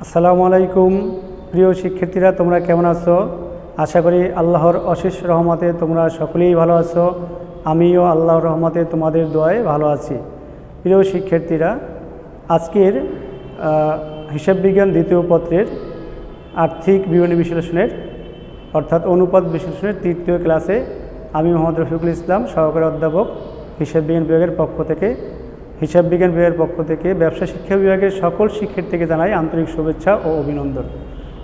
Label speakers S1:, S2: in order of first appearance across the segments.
S1: আসসালামু আলাইকুম প্রিয় শিক্ষার্থীরা, তোমরা কেমন আছো? আশা করি আল্লাহর অশেষ রহমতে তোমরা সকলেই ভালো আছো। আমিও আল্লাহর রহমতে তোমাদের দোয়ায় ভালো আছি। প্রিয় শিক্ষার্থীরা, আজকের হিসাব বিজ্ঞান দ্বিতীয় পত্রের আর্থিক বিবরণী বিশ্লেষণের অর্থাৎ অনুপাত বিশ্লেষণের তৃতীয় ক্লাসে আমি মোহাম্মদ রফিকুল ইসলাম, সহকারী অধ্যাপক, হিসাব বিজ্ঞান বিভাগের পক্ষ থেকে ব্যবসা শিক্ষা বিভাগের সকল শিক্ষার্থীকে জানাই আন্তরিক শুভেচ্ছা ও অভিনন্দন।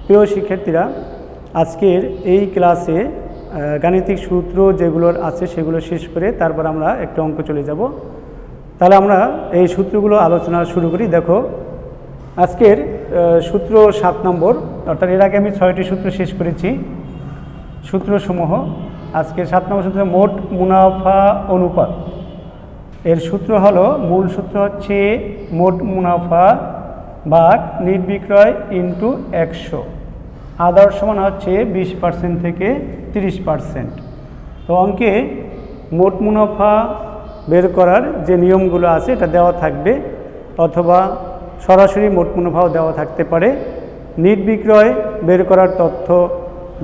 S1: প্রিয় শিক্ষার্থীরা, আজকের এই ক্লাসে গাণিতিক সূত্র যেগুলোর আছে সেগুলো শেষ করে তারপর আমরা একটু অঙ্ক চলে যাব। তাহলে আমরা এই সূত্রগুলো আলোচনা শুরু করি। দেখো, আজকের সূত্র 7 নম্বর, অর্থাৎ এর আগে আমি 6টি সূত্র শেষ করেছি সূত্রসমূহ। আজকের 7 নম্বর সূত্র মোট মুনাফা অনুপাত। এর সূত্র হলো, মূল সূত্র হচ্ছে মোট মুনাফা ভাগ নিট বিক্রয় ইন্টু 100। আদর্শ মান হচ্ছে 20% থেকে 30%। তো অঙ্কে মোট মুনাফা বের করার যে নিয়মগুলো আছে এটা দেওয়া থাকবে, অথবা সরাসরি মোট মুনাফাও দেওয়া থাকতে পারে। নিট বিক্রয় বের করার তথ্য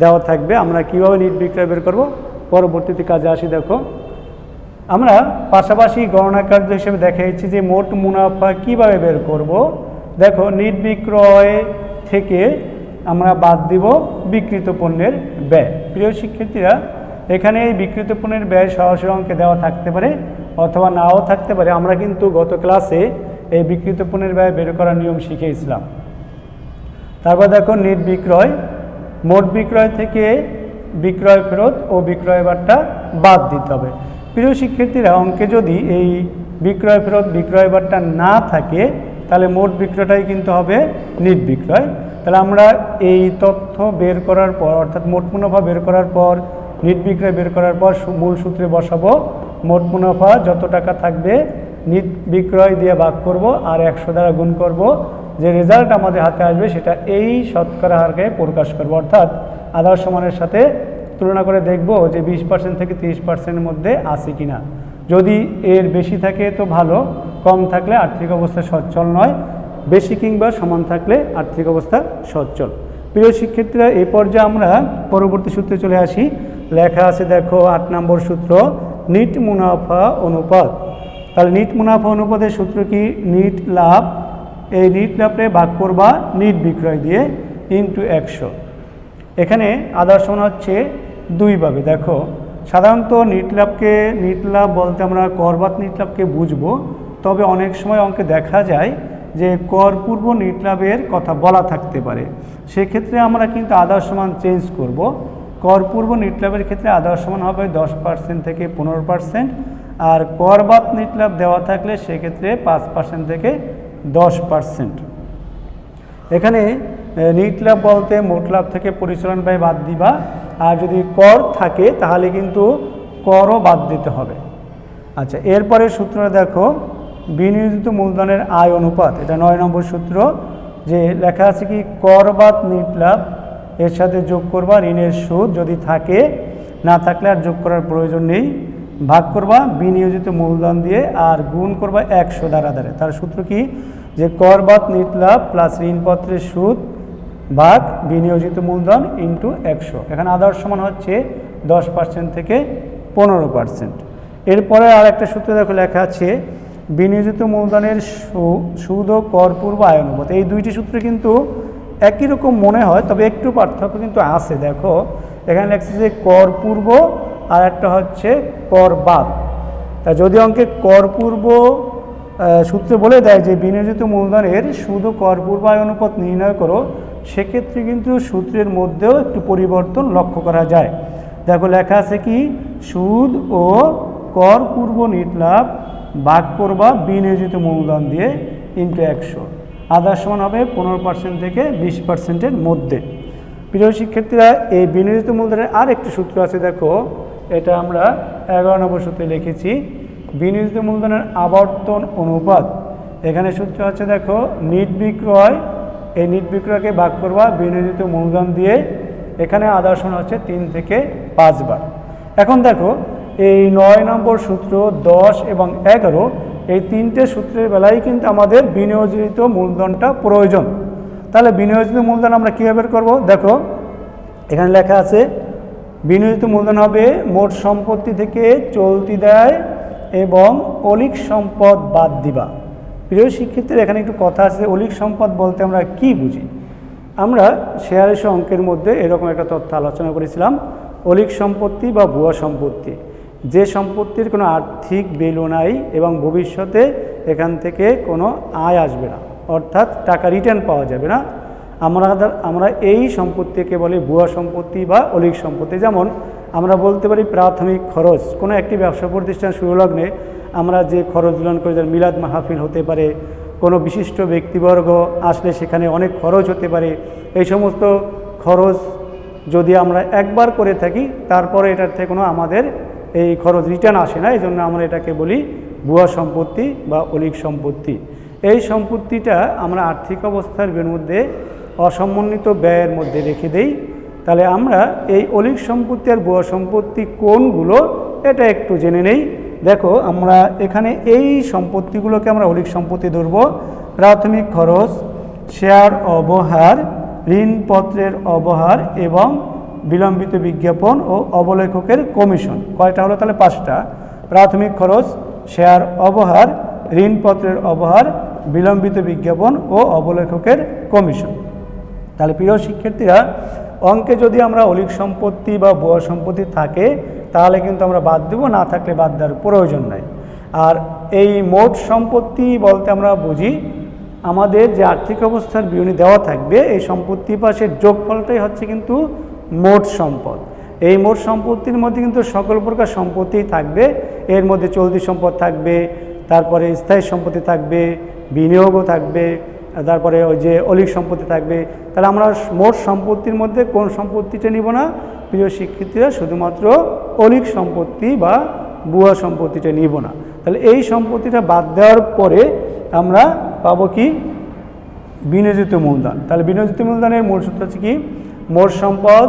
S1: দেওয়া থাকবে। আমরা কীভাবে নিট বিক্রয় বের করব পরবর্তীতে কাজে আসি। দেখো, আমরা পাশাপাশি গণনা কার্য হিসেবে দেখাচ্ছি যে মোট মুনাফা কিভাবে বের করব। দেখো, নিট বিক্রয় থেকে আমরা বাদ দিব বিক্রিত পণ্যের ব্যয়। প্রিয় শিক্ষার্থীরা, এখানে এই বিক্রিত পণ্যের ব্যয় সরাসরি অঙ্কে দেওয়া থাকতে পারে অথবা নাও থাকতে পারে। আমরা কিন্তু গত ক্লাসে এই বিক্রিত পণ্যের ব্যয় বের করার নিয়ম শিখেছিলাম। তারপর দেখো, নিট বিক্রয়, মোট বিক্রয় থেকে বিক্রয় ফেরত ও বিক্রয় বারটা বাদ দিতে হবে। প্রিয় শিক্ষার্থীরা, অঙ্কে যদি এই বিক্রয় ফেরত বিক্রয় বারটা না থাকে তাহলে মোট বিক্রয়টাই কিন্তু হবে নিট বিক্রয়। তাহলে আমরা এই তথ্য বের করার পর, অর্থাৎ মোট মুনাফা বের করার পর, নিট বিক্রয় বের করার পর মূল সূত্রে বসাবো। মোট মুনাফা যত টাকা থাকবে নিট বিক্রয় দিয়ে ভাগ করব আর 100 দ্বারা গুণ করব। যে রেজাল্ট আমাদের হাতে আসবে সেটা এই শতকরা হারকে প্রকাশ করব, অর্থাৎ আদর্শ মানের সাথে তুলনা করে দেখব যে 20% থেকে 30%-এর মধ্যে আছে কিনা। যদি এর বেশি থাকে তো ভালো, কম থাকলে আর্থিক অবস্থা সচ্ছল নয়। বেশি কিংবা সমান থাকলে আর্থিক অবস্থা সচ্ছল। প্রিয় শিক্ষার্থীরা, এই পর্যায়ে আমরা পরবর্তী সূত্রে চলে আসি। লেখা আছে, দেখো 8 নম্বর সূত্র নিট মুনাফা অনুপাত। তাহলে নিট মুনাফা অনুপাতের সূত্র কি? নিট লাভ, এই নিট লাভে ভাগ করবা নিট বিক্রয় দিয়ে ইন্টু 100। এখানে আদর্শ মান হচ্ছে 2 ভাবে। দেখো, সাধারণত নিট লাভ বলতে আমরা করবাদ নিট লাভকে বুঝবো, তবে অনেক সময় অঙ্কে দেখা যায় যে করপূর্ব নিট লাভের কথা বলা থাকতে পারে। সেক্ষেত্রে আমরা কিন্তু আদর্শ মান চেঞ্জ করব। করপূর্ব নিট লাভের ক্ষেত্রে আদর্শ মান হবে 10% থেকে 15%, আর করবাদ নিট লাভ দেওয়া থাকলে সেক্ষেত্রে 5% থেকে 10%। এখানে নিট লাভ বলতে মোট লাভ থেকে পরিচালন ব্যয় বাদ দিবা, আর যদি কর থাকে তাহলে কিন্তু করও বাদ দিতে হবে। আচ্ছা, এরপরে সূত্রটা দেখো, বিনিয়োজিত মূলধনের আয় অনুপাত। এটা 9 নম্বর সূত্র। যে লেখা আছে কি, কর বাদ নিট লাভ, এর সাথে যোগ করবা ঋণের সুদ, যদি থাকে, না থাকলে আর যোগ করার প্রয়োজন নেই। ভাগ করবা বিনিয়োজিত মূলধন দিয়ে আর গুণ করবা 100 দ্বারা। তার সূত্র কি? যে কর বাদ নিট লাভ প্লাস ঋণপত্রের সুদ ভাগ বিনিয়োজিত মূলধন ইন্টু 100। এখানে আদর্শ মান হচ্ছে 10% থেকে 15%। এরপরে আর একটা সূত্র দেখো, লেখা আছে বিনিয়োজিত মূলধনের সুদ ও কর পূর্ব আয় অনুপাত। এই দুইটি সূত্র কিন্তু একই রকম মনে হয়, তবে একটু পার্থক্য কিন্তু আছে। দেখো, এখানে লেখছে যে কর পূর্ব আর একটা হচ্ছে কর বাদ। তা যদি অঙ্কে কর পূর্ব সূত্রে বলে দেয় যে বিনিয়োজিত মূলধনের সুদ ও কর পূর্ব আয় অনুপাত নির্ণয় করো, সেক্ষেত্রে কিন্তু সূত্রের মধ্যেও একটু পরিবর্তন লক্ষ্য করা যায়। দেখো, লেখা আছে কি, সুদ ও কর পূর্ব নিট লাভ ভাগ করবা বিনিয়োজিত মূলধন দিয়ে ইন্টু 100। আদর্শ মান হবে 15% থেকে 20%-এর মধ্যে। প্রিয় শিক্ষার্থীরা, এই বিনিয়োজিত মূলধনের আর একটি সূত্র আছে। দেখো, এটা আমরা 11 নম্বর সূত্রে লিখেছি, বিনিয়োজিত মূলধনের আবর্তন অনুপাত। এখানে সূত্র হচ্ছে, দেখো, নিট বিক্রয়, এই নিট বিক্রয়কে ভাগ করবা বিনিয়োজিত মূলধন দিয়ে। এখানে আদর্শ মান হচ্ছে 3 থেকে 5 বার। এখন দেখো, এই 9 নম্বর সূত্র, 10 এবং 11, এই তিনটে সূত্রের বেলায় কিন্তু আমাদের বিনিয়োজিত মূলধনটা প্রয়োজন। তাহলে বিনিয়োজিত মূলধন আমরা কীভাবে বের করব? দেখো এখানে লেখা আছে বিনিয়োজিত মূলধন হবে মোট সম্পত্তি থেকে চলতি দায় এবং অলিক সম্পদ বাদ দিবা। প্রিয় শিক্ষার্থীরা, এখানে একটু কথা আছে, অলিক সম্পদ বলতে আমরা কি বুঝি? আমরা শেয়ার ইস্যু অঙ্কের মধ্যে এরকম একটা তথ্য আলোচনা করেছিলাম, অলিক সম্পত্তি বা ভুয়া সম্পত্তি, যে সম্পত্তির কোনো আর্থিক ভ্যালু নাই এবং ভবিষ্যতে এখান থেকে কোনো আয় আসবে না, অর্থাৎ টাকা রিটার্ন পাওয়া যাবে না, আমরা এই সম্পত্তিকে বলি ভুয়া সম্পত্তি বা অলিক সম্পত্তি। যেমন আমরা বলতে পারি প্রাথমিক খরচ, কোনো একটি ব্যবসা প্রতিষ্ঠান শুরু লগ্নে আমরা যে খরচগুলো করি, যেমন মিলাদ মাহফিল হতে পারে, কোনো বিশিষ্ট ব্যক্তিবর্গ আসলে সেখানে অনেক খরচ হতে পারে, এই সমস্ত খরচ যদি আমরা একবার করে থাকি তারপরে এটার থেকে কোনো আমাদের এই খরচ রিটার্ন আসে না, এই জন্য আমরা এটাকে বলি ভুয়া সম্পত্তি বা অলিক সম্পত্তি। এই সম্পত্তিটা আমরা আর্থিক অবস্থার মধ্যে অসমন্বিত ব্যয়ের মধ্যে রেখে দেই। তাহলে আমরা এই অলিক সম্পত্তি আর ভুয়া সম্পত্তি কোনগুলো এটা একটু জেনে নেই। দেখো আমরা এখানে এই সম্পত্তিগুলোকে আমরা অলিক সম্পত্তি ধরব। প্রাথমিক খরচ, শেয়ার অবহার, ঋণপত্রের অবহার এবং বিলম্বিত বিজ্ঞাপন ও অবলেখকের কমিশন। কয়টা হলো? তাহলে 5টা। প্রাথমিক খরচ, শেয়ার অবহার, ঋণপত্রের অবহার, বিলম্বিত বিজ্ঞাপন ও অবলেখকের কমিশন। তাহলে প্রিয় শিক্ষার্থীরা, অঙ্কে যদি আমরা অলিক সম্পত্তি বা ভুয়া সম্পত্তি থাকে তাহলে কিন্তু আমরা বাদ দেব, না থাকলে বাদ দেওয়ার প্রয়োজন নাই। আর এই মোট সম্পত্তি বলতে আমরা বুঝি আমাদের যে আর্থিক অবস্থার বিবরণী দেওয়া থাকবে, এই সম্পত্তি পাশের যোগফলটাই হচ্ছে কিন্তু মোট সম্পদ। এই মোট সম্পত্তির মধ্যে কিন্তু সকল প্রকার সম্পত্তি থাকবে, এর মধ্যে চলতি সম্পদ থাকবে, তারপরে স্থায়ী সম্পত্তি থাকবে, বিনিয়োগও থাকবে, তারপরে ওই যে অলিক সম্পত্তি থাকবে। তাহলে আমরা মোট সম্পত্তির মধ্যে কোন সম্পত্তিটা নিব না? প্রিয় শিক্ষার্থীরা, শুধুমাত্র অলিক সম্পত্তি বা ভুয়া সম্পত্তিটা নিব না। তাহলে এই সম্পত্তিটা বাদ দেওয়ার পরে আমরা পাবো কি? বিনিয়োজিত মূলধন। তাহলে বিনিয়োজিত মূলধনের মূল সূত্র হচ্ছে কি? মোট সম্পদ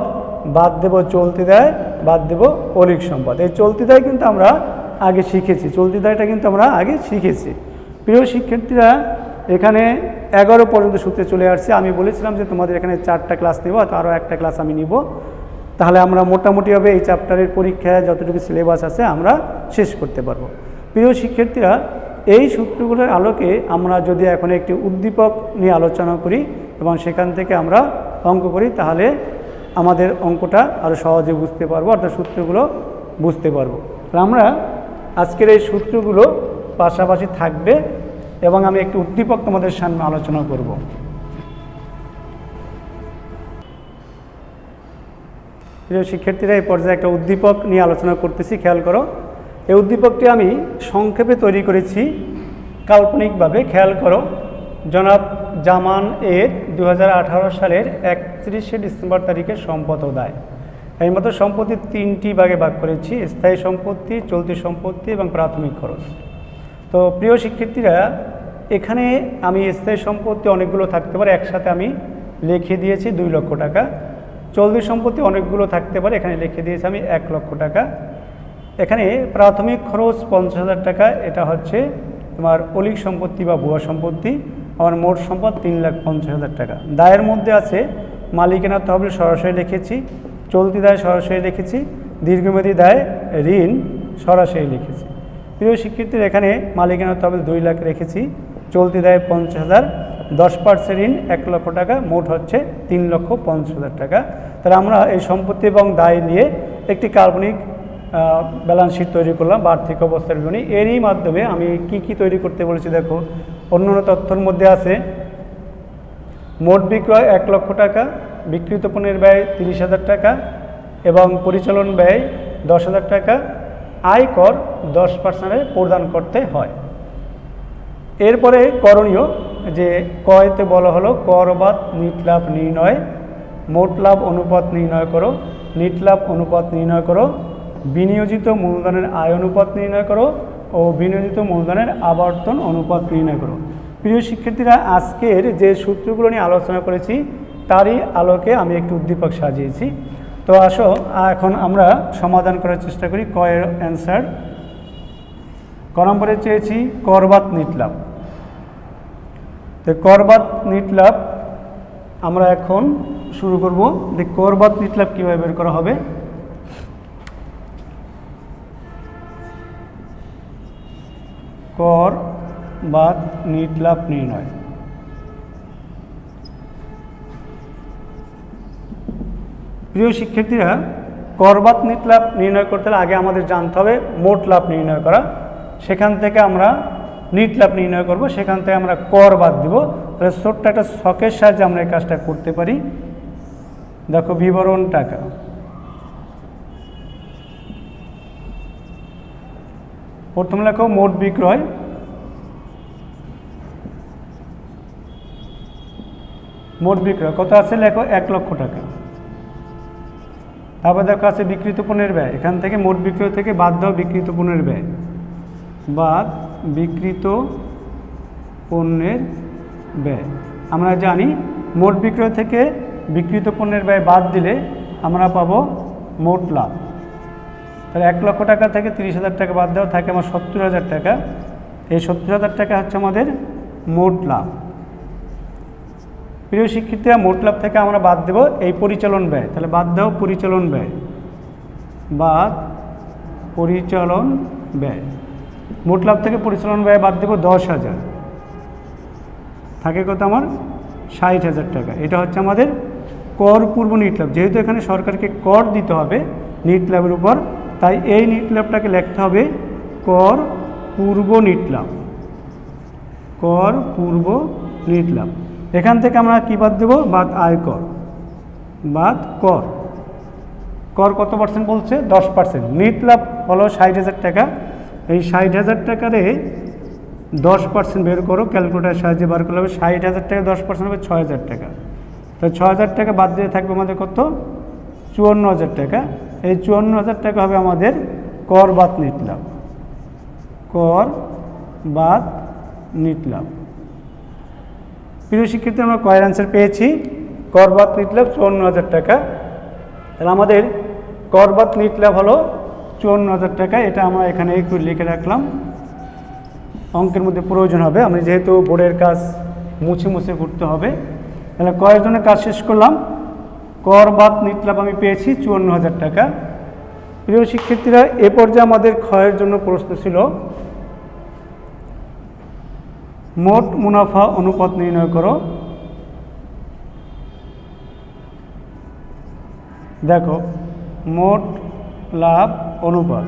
S1: বাদ দেব চলতি দায়, বাদ দেব অলিক সম্পদ। এই চলতি দায় কিন্তু আমরা আগে শিখেছি, চলতি দায়টা কিন্তু আমরা আগে শিখেছি। প্রিয় শিক্ষার্থীরা, এখানে 11 পর্যন্ত সূত্রে চলে আসছে। আমি বলেছিলাম যে তোমাদের এখানে 4টা ক্লাস নেব, তো আরও একটা ক্লাস আমি নিব, তাহলে আমরা মোটামুটিভাবে এই চ্যাপ্টারের পরীক্ষায় যতটুকু সিলেবাস আছে আমরা শেষ করতে পারবো। প্রিয় শিক্ষার্থীরা, এই সূত্রগুলোর আলোকে আমরা যদি এখন একটি উদ্দীপক নিয়ে আলোচনা করি এবং সেখান থেকে আমরা অঙ্ক করি, তাহলে আমাদের অঙ্কটা আরও সহজে বুঝতে পারবো, অর্থাৎ সূত্রগুলো বুঝতে পারবো। আমরা আজকের এই সূত্রগুলো পাশাপাশি থাকবে এবং আমি একটি উদ্দীপক তোমাদের সামনে আলোচনা করব। প্রিয় শিক্ষার্থীরা, এই পর্যায়ে একটা উদ্দীপক নিয়ে আলোচনা করতেছি, খেয়াল করো। এই উদ্দীপকটি আমি সংক্ষেপে তৈরি করেছি কাল্পনিকভাবে। খেয়াল করো, জনাব জামান এর 2018 সালের 31শে ডিসেম্বর তারিখে সম্পদ ও দায়। এই মতো সম্পত্তি 3টি ভাগে ভাগ করেছি: স্থায়ী সম্পত্তি, চলতি সম্পত্তি এবং প্রাথমিক খরচ। তো প্রিয় শিক্ষার্থীরা, এখানে আমি স্থায়ী সম্পত্তি অনেকগুলো থাকতে পারে, একসাথে আমি লিখে দিয়েছি 2 লক্ষ টাকা। চলতি সম্পত্তি অনেকগুলো থাকতে পারে, এখানে লিখে দিয়েছি আমি 1 লক্ষ টাকা। এখানে প্রাথমিক খরচ 50,000 টাকা, এটা হচ্ছে তোমার অলিক সম্পত্তি বা ভুয়া সম্পত্তি। আমার মোট সম্পদ 3,50,000 টাকা। দায়ের মধ্যে আছে মালিকানা তহবিল সরাসরি লিখেছি, চলতি দায় সরাসরি লিখেছি, দীর্ঘমেয়াদী দায় ঋণ সরাসরি লিখেছি। প্রিয় শিক্ষার্থীরা, এখানে মালিকানা তহবিল 2 লাখ রেখেছি, চলতি দায় 50,000, 10% ঋণ 1 লক্ষ টাকা, মোট হচ্ছে 3,50,000 টাকা। তাহলে আমরা এই সম্পত্তি এবং দায় নিয়ে একটি কাল্পনিক ব্যালেন্স শিট তৈরি করলাম বা আর্থিক অবস্থার বিবরণী। এরই মাধ্যমে আমি কি তৈরি করতে বলেছি দেখো। অন্যান্য তথ্যের মধ্যে আছে মোট বিক্রয় 1 লক্ষ টাকা, বিক্রিত পণ্যের ব্যয় 30,000 টাকা এবং পরিচালন ব্যয় 10,000 টাকা, আয়কর 10% প্রদান করতে হয়। এরপরে করণীয় যে কয়তে বলা হলো কর বাদ নিট লাভ নির্ণয়, মোট লাভ অনুপাত নির্ণয় করো, নিট লাভ অনুপাত নির্ণয় করো, বিনিয়োজিত মূলধনের আয় অনুপাত নির্ণয় করো ও বিনিয়োজিত মূলধনের আবর্তন অনুপাত নির্ণয় করো। প্রিয় শিক্ষার্থীরা, আজকের যে সূত্রগুলো নিয়ে আলোচনা করেছি তারই আলোকে আমি একটি উদ্দীপক সাজিয়েছি। তো আসো এখন আমরা সমাধান করার চেষ্টা করি। কয়ের অ্যান্সার ক নম্বরে চেয়েছি করবাদ নিট লাভ। তো করবাদ নিট লাভ আমরা এখন শুরু করব যে কর বাদ নিট লাভ কীভাবে বের করা হবে। কর বাদ নিট লাভ নির্ণয়। প্রিয় শিক্ষার্থীরা, কর বাদ নিট লাভ নির্ণয় করতে হলে আগে আমাদের জানতে হবে মোট লাভ নির্ণয় করা। সেখান থেকে আমরা নিট লাভ নির্ণয় করব, সেখান থেকে আমরা কর বাদ দিব। তাহলে ছোট্ট একটা ছকের সাহায্যে আমরা এই কাজটা করতে পারি। দেখো, বিবরণ টাকা, প্রথম লেখো মোট বিক্রয়, মোট বিক্রয় কত আছে লেখো 1 লক্ষ টাকা। তারপর দেখো আছে বিক্রিত পণ্যের ব্যয়, এখান থেকে মোট বিক্রয় থেকে বাদ দাও বিক্রিত পণ্যের ব্যয়, বাদ বিক্রিত পণ্যের ব্যয়। আমরা জানি মোট বিক্রয় থেকে বিক্রিত পণ্যের ব্যয় বাদ দিলে আমরা পাবো মোট লাভ। তাহলে 1 লক্ষ টাকা থেকে 30,000 টাকা বাদ দেওয়া থাকে আমার 70,000 টাকা। এই 70,000 টাকা হচ্ছে আমাদের মোট লাভ। প্রিয় শিক্ষার্থীরা, মোট লাভ থেকে আমরা বাদ দেব এই পরিচালন ব্যয়। তাহলে বাদ দাও পরিচালন ব্যয়, বাদ পরিচালন ব্যয়। মোট লাভ থেকে পরিচালন ব্যয় বাদ দেব 10,000, থাকে কত আমার 60,000 টাকা। এটা হচ্ছে আমাদের কর পূর্ব নিট লাভ। যেহেতু এখানে সরকারকে কর দিতে হবে নিট লাভের উপর, তাই এই নিট লাভটাকে লিখতে হবে কর পূর্ব নিট লাভ, কর পূর্ব নিট লাভ। এখান থেকে আমরা কী বাদ দেব, বাদ আয়কর, বাদ কর। কর কত পার্সেন্ট বলছে, 10%। নিট লাভ হলো 60,000 টাকা। এই 60,000 টাকারে 10% বের করো, ক্যালকুলেটারের সাহায্যে বার করলে হবে 60,000 টাকা 10% হবে 6,000 টাকা। তো 6,000 টাকা বাদ দিয়ে থাকবে আমাদের কত, 54,000 টাকা। এই 54,000 টাকা হবে আমাদের কর বাদ নিট লাভ, কর বাদ নিট লাভ। প্রিয় শিক্ষার্থী, আমরা কয়ের অ্যান্সার পেয়েছি, কর বাদ নিট লাভ 54,000 টাকা। তাহলে আমাদের কর বাদ নিট লাভ হলো 54,000 টাকা। এটা আমরা এখানে একটু লিখে রাখলাম, অঙ্কের মধ্যে প্রয়োজন হবে। আমি যেহেতু বোর্ডের কাজ মুছে মুছে করতে হবে, তাহলে কয়ের জন্য কাজ শেষ করলাম। কর বাদ নিট লাভ আমি পেয়েছি 54,000 টাকা। প্রিয় শিক্ষার্থীরা, এ পর্যায়ে আমাদের ক্ষয়ের জন্য প্রশ্ন ছিল মোট মুনাফা অনুপাত নির্ণয় করো। দেখো, মোট লাভ অনুপাত।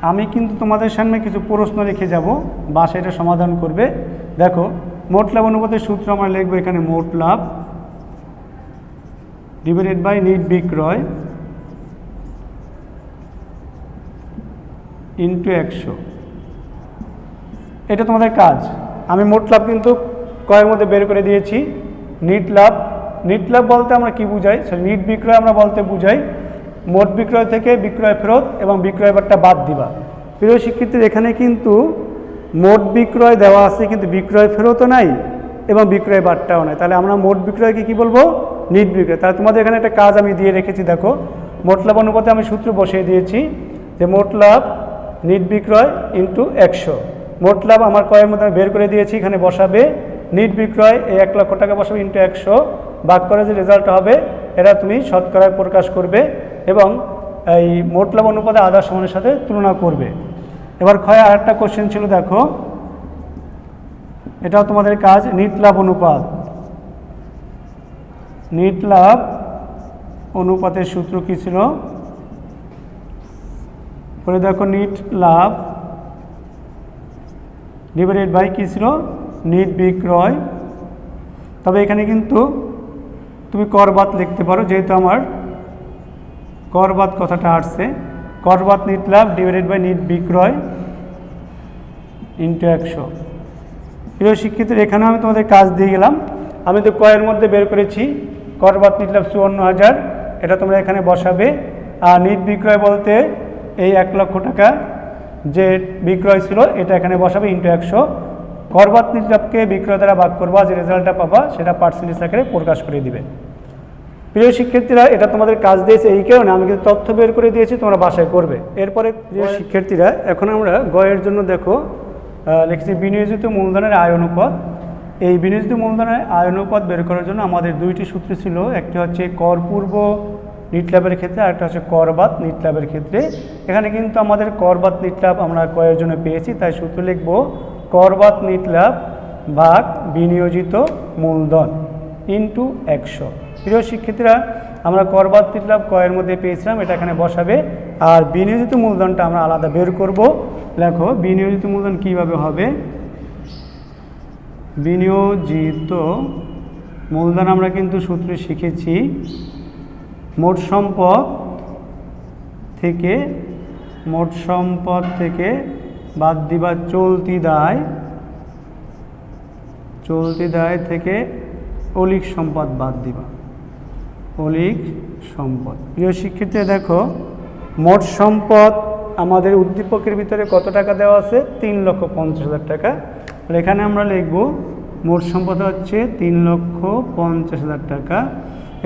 S1: আমি কিন্তু তোমাদের সামনে কিছু প্রশ্ন রেখে যাব, বাসা এটা সমাধান করবে। দেখো, মোট লাভ অনুপাতের সূত্র আমরা লিখবো এখানে মোট লাভ ডিভাইডেড বাই নিট বিক্রয় ইন্টু 100। এটা তোমাদের কাজ। আমি মোট লাভ কিন্তু কয়ের মধ্যে বের করে দিয়েছি। নিট লাভ, নিট লাভ বলতে আমরা কি বুঝাই, নিট বিক্রয় আমরা বলতে বুঝাই মোট বিক্রয় থেকে বিক্রয় ফেরত এবং বিক্রয় বারটা বাদ দিবা। প্রিয় শিক্ষার্থীদের, এখানে কিন্তু মোট বিক্রয় দেওয়া আছে কিন্তু বিক্রয় ফেরতও নাই এবং বিক্রয় বারটাও নাই। তাহলে আমরা মোট বিক্রয়কে কি বলবো, নিট বিক্রয়। তাহলে তোমাদের এখানে একটা কাজ আমি দিয়ে রেখেছি। দেখো, মোট লাভ অনুপাতে আমি সূত্র বসিয়ে দিয়েছি যে মোট লাভ নিট বিক্রয় ইন্টু 100। মোট লাভ আমার কয়ের মধ্যে বের করে দিয়েছি, এখানে বসাবে নিট বিক্রয় এই 1 লক্ষ টাকা বসাবে ইন্টু 100, ভাগ করে যে রেজাল্ট হবে এটা তুমি শতকরায় প্রকাশ করবে এবং এই মোট লাভ অনুপাতে আধার সমানের সাথে তুলনা করবে। এবার ক্ষয় আরেকটা কোশ্চেন ছিল, দেখো এটাও তোমাদের কাজ। নিট লাভ অনুপাত, নিট লাভ অনুপাতের সূত্র কি ছিল, পরে দেখো নিট লাভ ডিভাইডেড বাই কী ছিল, নিট বিক্রয়। তবে এখানে কিন্তু তুমি কর বাদ লিখতে পারো, যেহেতু আমার কর বাদ কথাটা আসছে। কর বাদ নিট লাভ ডিভাইডেড বাই নিট বিক্রয় ইন্টু 100। প্রিয় শিক্ষিতদের, এখানে আমি তোমাদের কাজ দিয়ে গেলাম। আমি তো কয়ের মধ্যে বের করেছি কর বাদ নিট লাভ 54,000, এটা তোমরা এখানে বসাবে। আর নিট বিক্রয় বলতে এই 1 লক্ষ টাকা যে বিক্রয় ছিল এটা এখানে বসাবে ইন্টু 100। কর বাদ নিট লাভকে বিক্রয় দ্বারা ভাগ করবা, যে রেজাল্টটা পাবা সেটা পার্সেন্টেজ আকারে প্রকাশ করে দিবে। প্রিয় শিক্ষার্থীরা, এটা তোমাদের কাজ দিয়েছে এই কারণে আমি কিন্তু তথ্য বের করে দিয়েছি, তোমরা বাসায় করবে। এরপরে প্রিয় শিক্ষার্থীরা, এখন আমরা গয়ের জন্য দেখো লিখছি বিনিয়োজিত মূলধনের আয় অনুপাত। এই বিনিয়োজিত মূলধনের আয় অনুপাত বের করার জন্য আমাদের দুইটি সূত্র ছিল, একটি হচ্ছে করপূর্ব নিট লাভের ক্ষেত্রে, আরেকটা হচ্ছে করবাদ নিট লাভের ক্ষেত্রে। এখানে কিন্তু আমাদের করবাদ নিট লাভ আমরা কয়ের জন্য পেয়েছি, তাই সূত্র লিখব করবাদ নিট লাভ ভাগ বিনিয়োজিত মূলধন ইন্টু 100। প্রিয় শিক্ষার্থীরা, আমরা করবাদ নিট লাভ কয়ের মধ্যে পেয়েছিলাম, এটা এখানে বসাবে। আর বিনিয়োজিত মূলধনটা আমরা আলাদা বের করব। দেখো বিনিয়োজিত মূলধন কিভাবে হবে। বিনিয়োজিত মূলধন আমরা কিন্তু সূত্রে শিখেছি মোট সম্পদ থেকে বাদ দিবা চলতি দায় থেকে অলিক সম্পদ বাদ দিবা, অলিক সম্পদ। প্রিয় শিক্ষার্থী, দেখো মোট সম্পদ আমাদের উদ্দীপকের ভিতরে কত টাকা দেওয়া আছে? 3,50,000 টাকা। এখানে আমরা লিখব মোট সম্পদ হচ্ছে 3,50,000 টাকা।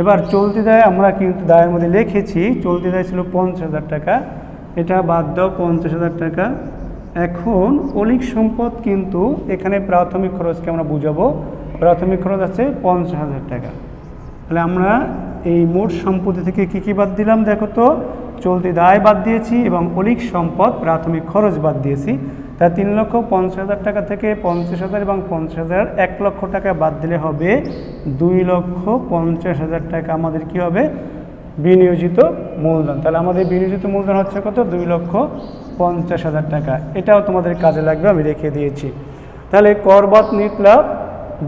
S1: এবার চলতি দায় আমরা কিন্তু দায়ের মধ্যে লিখেছি, চলতি দায় ছিল 50,000 টাকা, এটা বাদ দাও 50,000 টাকা। এখন অলিক সম্পদ কিন্তু এখানে প্রাথমিক খরচকে আমরা বুঝাবো, প্রাথমিক খরচ আছে 50,000 টাকা। তাহলে আমরা এই মোট সম্পত্তি থেকে কী বাদ দিলাম? দেখো তো, চলতি দায় বাদ দিয়েছি এবং অলিক সম্পদ প্রাথমিক খরচ বাদ দিয়েছি। তাই 3,50,000 টাকা থেকে 50,000 এবং 50,000 1 লক্ষ টাকা বাদ দিলে হবে 2,50,000 টাকা আমাদের কি হবে? বিনিয়োজিত মূলধন। তাহলে আমাদের বিনিয়োজিত মূলধন হচ্ছে কত? 2,50,000 টাকা। এটাও তোমাদের কাজে লাগবে, আমি রেখে দিয়েছি। তাহলে করবাদ নিট লাভ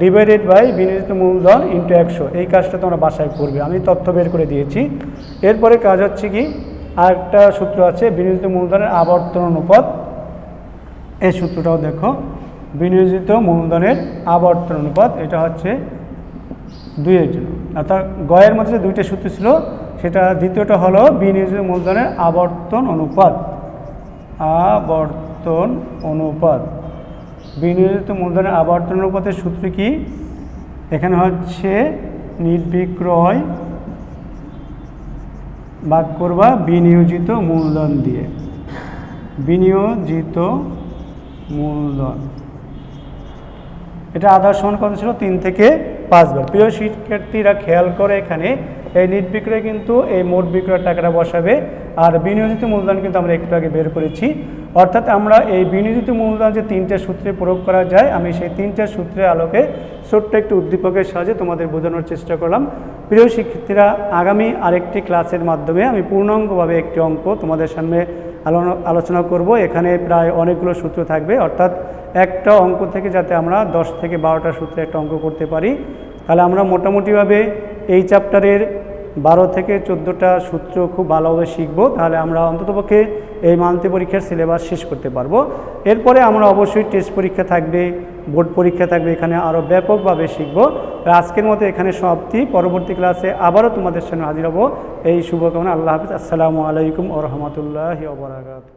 S1: ডিভাইডেড বাই বিনিয়োজিত মূলধন ইন্টু 100, এই কাজটা তোমরা বাসায় করবে, আমি তথ্য বের করে দিয়েছি। এরপরে কাজ হচ্ছে কি, আরেকটা সূত্র আছে বিনিয়োজিত মূলধনের আবর্তন অনুপাত। এই সূত্রটাও দেখো, বিনিয়োজিত মূলধনের আবর্তন অনুপাত, এটা হচ্ছে 2-এর জন্য। অর্থাৎ গয়ের মধ্যে যে দুইটা সূত্র ছিল, সেটা দ্বিতীয়টা হলো বিনিয়োজিত মূলধনের আবর্তন অনুপাত। বিনিয়োজিত মূলধনের আবর্তন অনুপাতের সূত্র কি? এখানে হচ্ছে নির্বিক্রয় ভাগ করবা বিনিয়োজিত মূলধন দিয়ে, বিনিয়োজিত মূলধন। এটা আধার সমান কত ছিল? 3 থেকে 5 বার। প্রিয় শিক্ষার্থীরা খেয়াল করে, এখানে এই নিট বিক্রয় কিন্তু এই মোট বিক্রয়ের টাকাটা বসাবে, আর বিনিয়োজিত মূলধন কিন্তু আমরা একটু আগে বের করেছি। অর্থাৎ আমরা এই বিনিয়োজিত মূলধন যে 3টা সূত্রে প্রয়োগ করা যায়, আমি সেই 3টা সূত্রের আলোকে ছোট্ট একটি উদ্দীপকের সাহায্যে তোমাদের বোঝানোর চেষ্টা করলাম। প্রিয় শিক্ষার্থীরা, আগামী আরেকটি ক্লাসের মাধ্যমে আমি পূর্ণাঙ্গভাবে একটি অঙ্ক তোমাদের সামনে আলোচনা করব। এখানে প্রায় অনেকগুলো সূত্র থাকবে, অর্থাৎ একটা অঙ্ক থেকে যাতে আমরা 10 থেকে 12টা সূত্রে একটা অঙ্ক করতে পারি। তাহলে আমরা মোটামুটিভাবে এই চ্যাপ্টারের 12 থেকে 14টা সূত্র খুব ভালোভাবে শিখব। তাহলে আমরা অন্ততপক্ষে এই মান্থলি পরীক্ষার সিলেবাস শেষ করতে পারবো। এরপরে আমরা অবশ্যই টেস্ট পরীক্ষা থাকবে, বোর্ড পরীক্ষা থাকবে, এখানে আরও ব্যাপকভাবে শিখব। আজকের মতো এখানে সমাপ্তি। পরবর্তী ক্লাসে আবারও তোমাদের সামনে হাজির হব। এই শুভকামনা। আল্লাহ হাফিজ। আসসালামু আলাইকুম ওয়া রাহমাতুল্লাহি ওয়া বারাকাতুহু।